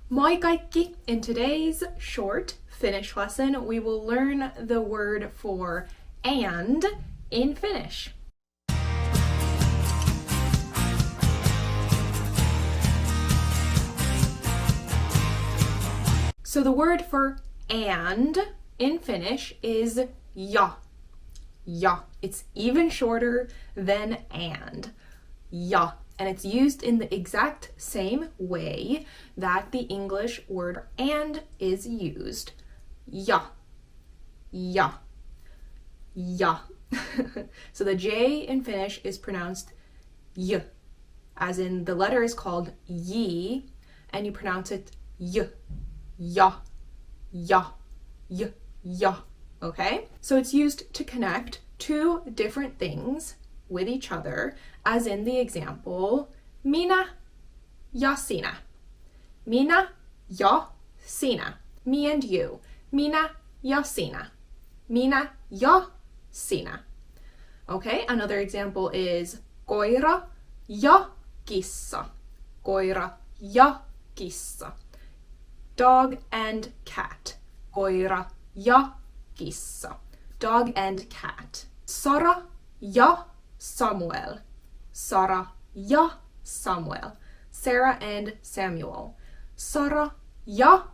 Moi kaikki! In today's short Finnish lesson, we will learn the word for and in Finnish. So the word for and in Finnish is ja. Ja. It's even shorter than and. Ja. And it's used in the exact same way that the English word and is used. Ja. Ja. Ja. So the J in Finnish is pronounced y, as in the letter is called yi, and you pronounce it y. Ja. Ja. Y. Ja. Okay? So it's used to connect two different things with each other, as in the example, minä ja sinä. Minä ja sinä. Me and you. Minä ja sinä. Minä ja sinä. Okay, another example is koira ja kissa. Koira ja kissa. Dog and cat. Koira ja kissa. Dog and cat. Sara ja Samuel. Sara ja Samuel. Sarah and Samuel. Sara ja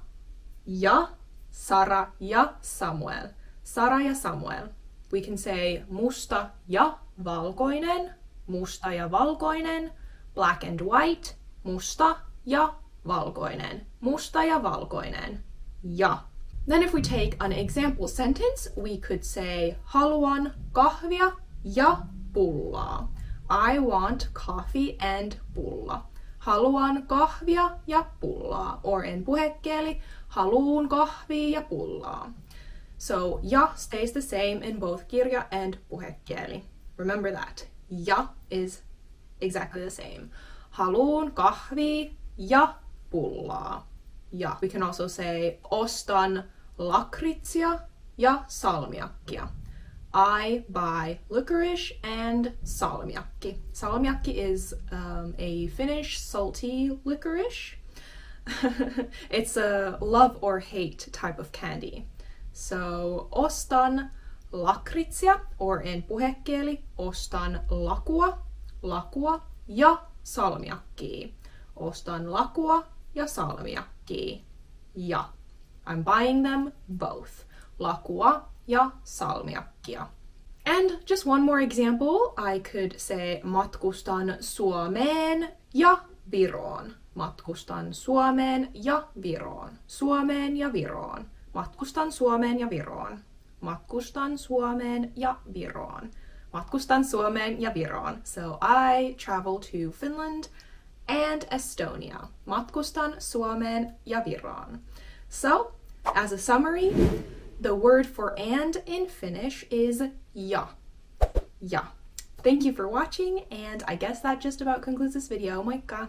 Sara ja Samuel. Sara ja Samuel. We can say musta ja valkoinen. Musta ja valkoinen. Black and white. Musta ja valkoinen. Musta ja valkoinen. Ja. Then if we take an example sentence, we could say haluan kahvia ja pullaa. I want coffee and pulla. Haluan kahvia ja pullaa. Or in puhekieli, haluun kahvia ja pullaa. So ja stays the same in both kirja and puhekieli. Remember that. Ja is exactly the same. Haluun kahvia ja pullaa. Ja. We can also say ostan lakritsia ja salmiakkia. I buy licorice and salmiakki. Salmiakki is a Finnish salty licorice. It's a love or hate type of candy. So ostan lakritsia, or in puhekieli, ostan lakua ja salmiakki. Ostan lakua ja salmiakki. Ja. I'm buying them both. Lakua ja salmiakkia. And just one more example, I could say matkustan Suomeen ja Viroon. Matkustan Suomeen ja Viroon. Suomeen ja Viroon. Matkustan Suomeen ja Viroon. Matkustan Suomeen ja Viroon. Matkustan Suomeen ja Viroon. So I travel to Finland and Estonia. Matkustan Suomeen ja Viroon. So, as a summary, the word for and in Finnish is ja. Ja. Thank you for watching, and I guess that just about concludes this video. Moikka!